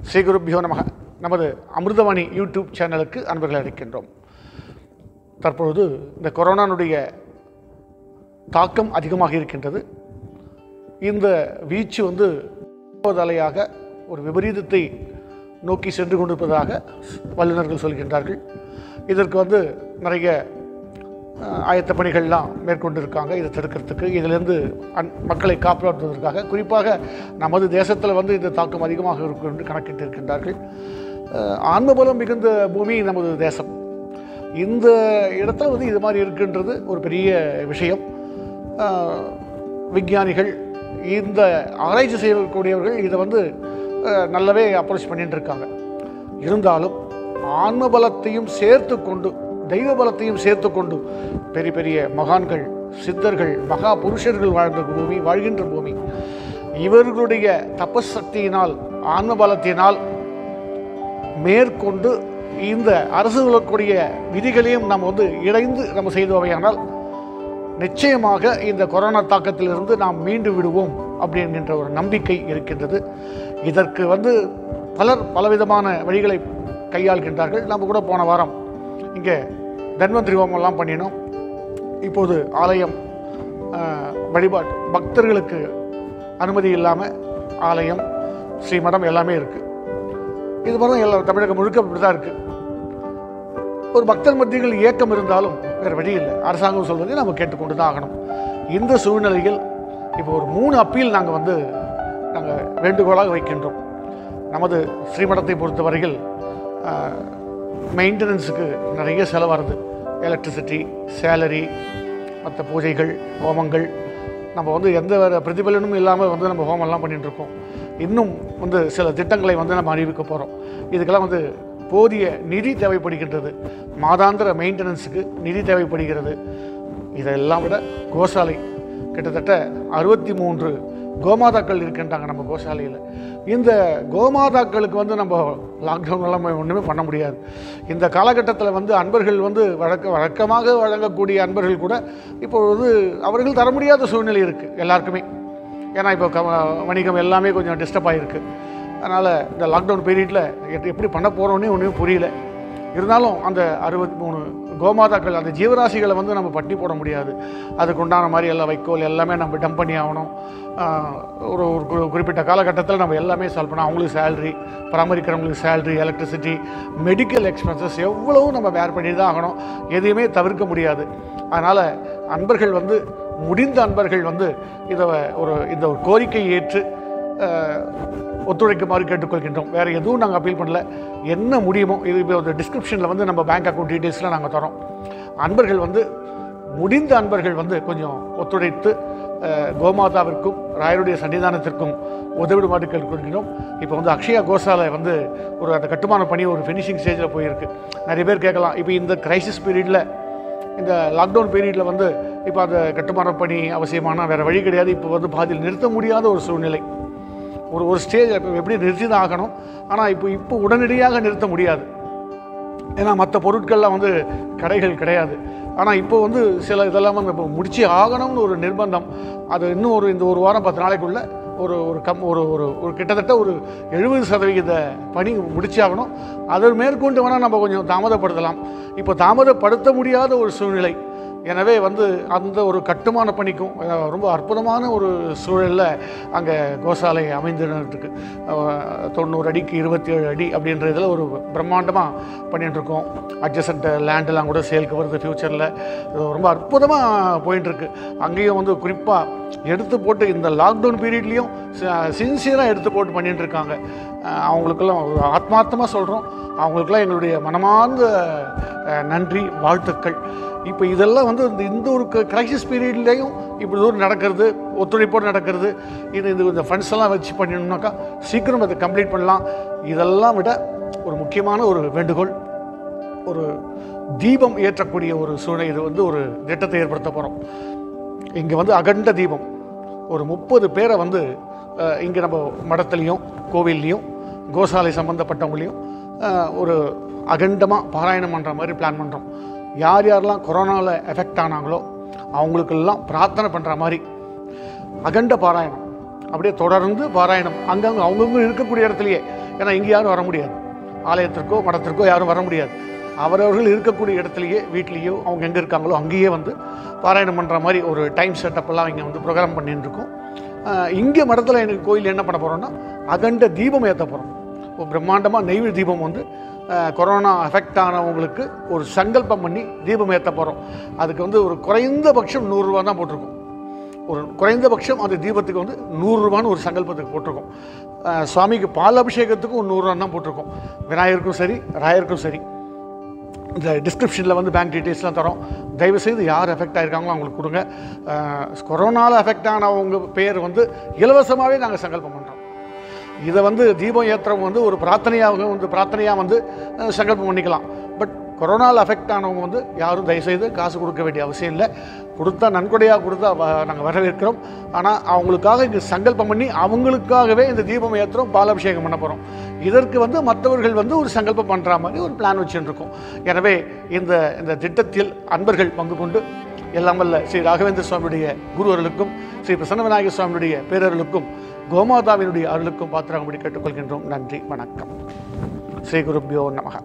ஸ்ரீ குருப்பியோ நமக. நமது அமிர்தவாணி யூடியூப் சேனலுக்கு அன்பர்களை அழைக்கின்றோம். தற்பொழுது இந்த கொரோனானுடைய தாக்கம் அதிகமாக இருக்கின்றது. இந்த வீச்சு அலையாக ஒரு விபரீதத்தை நோக்கி சென்று கொண்டிருப்பதாக வல்லுநர்கள் சொல்கின்றார்கள். இதற்கு நிறைய ஆயத்த பணிகள்லாம் மேற்கொண்டிருக்காங்க. இதை தடுக்கிறதுக்கு, இதிலிருந்து மக்களை காப்பாற்றுவதற்காக. குறிப்பாக நமது தேசத்தில் இந்த தாக்கம் அதிகமாக இருக்கும் என்று கணக்கிட்டு இருக்கின்றார்கள். ஆன்மபலம் மிகுந்த பூமி நமது தேசம். இந்த இடத்துல இது மாதிரி இருக்குன்றது ஒரு பெரிய விஷயம். விஞ்ஞானிகள், இந்த ஆராய்ச்சி செய்யக்கூடியவர்கள் இதை நல்லாவே அப்ரோச் பண்ணிட்டு இருக்காங்க. இருந்தாலும் ஆன்மபலத்தையும் சேர்த்து கொண்டு, தெய்வ பலத்தையும் சேர்த்து கொண்டு பெரிய பெரிய மகான்கள், சித்தர்கள், மகா புருஷர்கள் வாழ்கின்ற பூமி, இவர்களுடைய தபஸ் சக்தியினால், ஆன்ம பலத்தினால் மேற்கொண்டு இந்த அரசு சொல்லக்கூடிய விதிகளையும் நாம் இணைந்து நம்ம செய்தவையானால் நிச்சயமாக இந்த கொரோனா தாக்கத்திலிருந்து நாம் மீண்டு விடுவோம் அப்படிங்கிற ஒரு நம்பிக்கை இருக்கின்றது. இதற்கு பலர் பலவிதமான வழிகளை கையாள்கின்றார்கள். நம்ம கூட போன வாரம் இங்கே தன்வந்திரி ஹோமம்லாம் பண்ணினோம். இப்போது ஆலயம் வழிபாடு பக்தர்களுக்கு அனுமதி இல்லாமல் ஆலயம், ஸ்ரீமடம் எல்லாமே இருக்குது. இது மாதிரி தான் எல்லாம் தமிழகம் முழுக்க இப்படி தான் இருக்குது. ஒரு பக்தர் மத்தியில் இயக்கம் இருந்தாலும் வேறு வழி இல்லை. அரசாங்கம் சொல்வதை நம்ம கேட்டுக்கொண்டு தான் ஆகணும். இந்த சூழ்நிலையில் இப்போ ஒரு 3 அப்பீல் நாங்கள் வேண்டுகோளாக வைக்கின்றோம். நமது ஸ்ரீமடத்தை பொறுத்தவரையில் மெயின்டெனன்ஸுக்கு நிறைய செலவாகுது. எலக்ட்ரிசிட்டி, சேலரி, மற்ற பூஜைகள், ஹோமங்கள். நம்ம எந்த வேறு பிரதிபலனும் இல்லாமல் நம்ம ஹோமெல்லாம் பண்ணிகிட்ருக்கோம். இன்னும் சில திட்டங்களை நம்ம அறிவிக்க போகிறோம். இதுக்கெல்லாம் போதிய நிதி தேவைப்படுகின்றது. மாதாந்திர மெயின்டெனன்ஸுக்கு நிதி தேவைப்படுகிறது. இதெல்லாம் விட கோசாலை கிட்டத்தட்ட 63 கோமாதாக்கள் இருக்கின்றாங்க நம்ம கோசாலையில். இந்த கோமாதாக்களுக்கு நம்ம லாக்டவுன்லாம் ஒன்றுமே பண்ண முடியாது. இந்த காலகட்டத்தில் அன்பர்கள் வழக்கமாக வழங்கக்கூடிய அன்பர்கள் கூட இப்பொழுது அவர்கள் தர முடியாத சூழ்நிலை இருக்குது எல்லாருக்குமே. ஏன்னா இப்போ வணிகம் எல்லாமே கொஞ்சம் டிஸ்டர்ப் ஆகிருக்கு. அதனால் இந்த லாக்டவுன் பீரியடில் எப்படி பண்ண போகிறோன்னே ஒன்றுமே புரியல. இருந்தாலும் அந்த 63 கோமாதாக்கள், அந்த ஜீவராசிகளை நம்ம பட்டி போட முடியாது. அதுக்கு உண்டான மாதிரி எல்லாம் வைக்கோல் எல்லாமே நம்ம டம்ப் பண்ணி ஆகணும். ஒரு குறிப்பிட்ட காலகட்டத்தில் நம்ம எல்லாமே சால்வ் பண்ணோம். அவங்களுக்கு சேல்ரி, பராமரிக்கிறவங்களுக்கு சேல்ரி, எலக்ட்ரிசிட்டி, மெடிக்கல் எக்ஸ்பென்சஸ் எவ்வளவு நம்ம வேர் பண்ணி தான் ஆகணும். எதையுமே தவிர்க்க முடியாது. அதனால் அன்பர்கள் முடிந்த அன்பர்கள் இந்த ஒரு கோரிக்கையை ஏற்று ஒத்துழைக்குமாறு கேட்டுக்கொள்கின்றோம். வேறு எதுவும் நாங்கள் அப்பீல் பண்ணல. என்ன முடியுமோ இது இப்போ டிஸ்கிரிப்ஷனில் நம்ம பேங்க் அக்கௌண்ட் டீட்டெயில்ஸ்லாம் நாங்கள் தரோம். அன்பர்கள் முடிந்த அன்பர்கள் கொஞ்சம் ஒத்துழைத்து கோமாதாவிற்கும் ராயருடைய சன்னிதானத்திற்கும் உதவிடுமாறு கேட்டுக்கொள்கிறோம். இப்போ அக்ஷயா கோசாலை ஒரு அந்த கட்டுமான பணி ஒரு ஃபினிஷிங் ஸ்டேஜில் போயிருக்கு. நிறைய பேர் கேட்கலாம், இப்போ இந்த கிரைசிஸ் பீரியடில், இந்த லாக்டவுன் பீரியடில் இப்போ அந்த கட்டுமான பணி அவசியமான வேறு வழி கிடையாது. இப்போ பாதியில் நிறுத்த முடியாத ஒரு சூழ்நிலை. ஒரு ஸ்டேஜ் எப்படி நிறுத்தி தான் ஆகணும். ஆனால் இப்போ உடனடியாக நிறுத்த முடியாது. ஏன்னா மற்ற பொருட்கள்லாம் கடைகள் கிடையாது. ஆனால் இப்போ சில இதெல்லாம் இப்போ முடிச்சு ஆகணும்னு ஒரு நிர்பந்தம். அது இன்னும் இந்த ஒரு வாரம் 10 நாளைக்குள்ளே ஒரு கிட்டத்தட்ட ஒரு 70% பணி முடிச்சாகணும். அதை மேற்கொண்டு வேணால் நம்ம கொஞ்சம் தாமதப்படுத்தலாம். இப்போ தாமதப்படுத்த முடியாத ஒரு சூழ்நிலை. எனவே அந்த ஒரு கட்டுமான பணிக்கும் ரொம்ப அற்புதமான ஒரு சூழலில் அங்கே கோசாலை அமைந்துருக்கு. 90 அடிக்கு 27 அடி அப்படின்ற இதில் ஒரு பிரம்மாண்டமாக பண்ணிட்டுருக்கோம். அட்ஜசன்ட் லேண்டெல்லாம் கூட சேலுக்கு வருது ஃப்யூச்சரில். ரொம்ப அற்புதமாக போயின்ட்டுருக்கு. அங்கேயும் குறிப்பாக எடுத்து போட்டு இந்த லாக்டவுன் பீரியட்லேயும் சின்சியராக எடுத்து போட்டு பண்ணிட்டுருக்காங்க. அவங்களுக்கெல்லாம் ஒரு ஆத்மார்த்தமாக சொல்கிறோம். அவங்களுக்கெல்லாம் எங்களுடைய மனமார்ந்த நன்றி, வாழ்த்துக்கள். இப்போ இதெல்லாம் இந்த ஒரு கிரைசிஸ் பீரியட்லேயும் இப்படி தூரம் நடக்கிறது, ஒத்துழைப்போடு நடக்கிறது. இந்த ஃபண்ட்ஸ் எல்லாம் வச்சு பண்ணிடணும்னாக்கா சீக்கிரம் அதை கம்ப்ளீட் பண்ணலாம். இதெல்லாம் விட ஒரு முக்கியமான ஒரு வேண்டுகோள், ஒரு தீபம் ஏற்றக்கூடிய ஒரு சூழ்நிலை. இது ஒரு திட்டத்தை ஏற்படுத்த போகிறோம். இங்கே அகண்ட தீபம் ஒரு 30 பேரை இங்கே நம்ம மடத்துலேயும் கோவில்லையும் கோசாலை சம்மந்தப்பட்டவங்களையும் ஒரு அகண்டமாக பாராயணம் பண்ணுற மாதிரி பிளான் பண்ணுறோம். யார் யாரெல்லாம் கொரோனாவில் எஃபெக்ட் ஆனாங்களோ அவங்களுக்கெல்லாம் பிரார்த்தனை பண்ணுற மாதிரி அகண்ட பாராயணம். அப்படியே தொடர்ந்து பாராயணம் அங்கங்கே அவங்கவுங்க இருக்கக்கூடிய இடத்துலையே. ஏன்னா இங்கே யாரும் வர முடியாது, ஆலயத்திற்கோ மடத்திற்கோ யாரும் வர முடியாது. அவரவர்கள் இருக்கக்கூடிய இடத்துலையே வீட்லேயோ அவங்க எங்கே இருக்காங்களோ அங்கேயே வந்து பாராயணம் பண்ணுற மாதிரி ஒரு டைம் செட்டப்பெல்லாம் இங்கே வந்து ப்ரோக்ராம் பண்ணிட்டு இருக்கோம். இங்கே மடத்தில் எனக்கு கோயில் என்ன பண்ண போகிறோம்னா அகண்ட தீபம் ஏற்ற போகிறோம். ஒரு பிரம்மாண்டமாக நெய்வேலி தீபம் வந்து கொரோனா அஃபெக்ட் ஆனவங்களுக்கு ஒரு சங்கல்பம் பண்ணி தீபம் ஏற்ற போகிறோம். அதுக்கு வந்து ஒரு குறைந்தபட்சம் 100 ரூபா தான் போட்டிருக்கோம். ஒரு குறைந்தபட்சம் அந்த தீபத்துக்கு வந்து 100 ரூபான்னு ஒரு சங்கல்பத்துக்கு போட்டிருக்கோம். சுவாமிக்கு பால் அபிஷேகத்துக்கும் ஒரு 100 ரூபா தான் போட்டிருக்கோம். விநாயகருக்கும் சரி ராயருக்கும் சரி. இந்த டிஸ்கிரிப்ஷனில் வந்து பேங்க் டீட்டெயில்ஸ்லாம் தரோம். தயவுசெய்து யார் எஃபெக்ட் ஆகிருக்காங்களோ அவங்களுக்கு கொடுங்க. கொரோனாவில் எஃபெக்ட் ஆனவங்க பேர் வந்து இலவசமாகவே நாங்கள் சங்கல்பம் பண்ணுறோம். இதை வந்து தீபம் ஏற்றுறவங்க வந்து ஒரு பிரார்த்தனையாக வந்து சங்கல்பம் பண்ணிக்கலாம். பட் கொரோனாவில் அஃபெக்ட் ஆனவங்க வந்து யாரும் தயவுசெய்து காசு கொடுக்க வேண்டிய அவசியம் இல்லை. கொடுத்தா நன்கொடையாக கொடுத்தா நாங்கள் வரவேற்கிறோம். ஆனால் அவங்களுக்காக இங்கே சங்கல்பம் பண்ணி அவங்களுக்காகவே இந்த தீபம் ஏற்றுறோம், பாலாபிஷேகம் பண்ண போகிறோம். இதற்கு வந்து மற்றவர்கள் வந்து ஒரு சங்கல்பம் பண்ணுற மாதிரி ஒரு பிளான் வச்சுருக்கோம். எனவே இந்த திட்டத்தில் அன்பர்கள் பங்கு கொண்டு எல்லாம் வல்ல ஸ்ரீ ராகவேந்திர சுவாமியுடைய குருவர்களுக்கும் ஸ்ரீ பிரசன்ன விநாயகர் சுவாமியுடைய பேரர்களுக்கும் கோமாதாவினுடைய அருளுக்கும் பாத்திரம்படி கேட்டுக்கொள்கின்றோம். நன்றி, வணக்கம். ஸ்ரீ குருப்யோ நமஹ.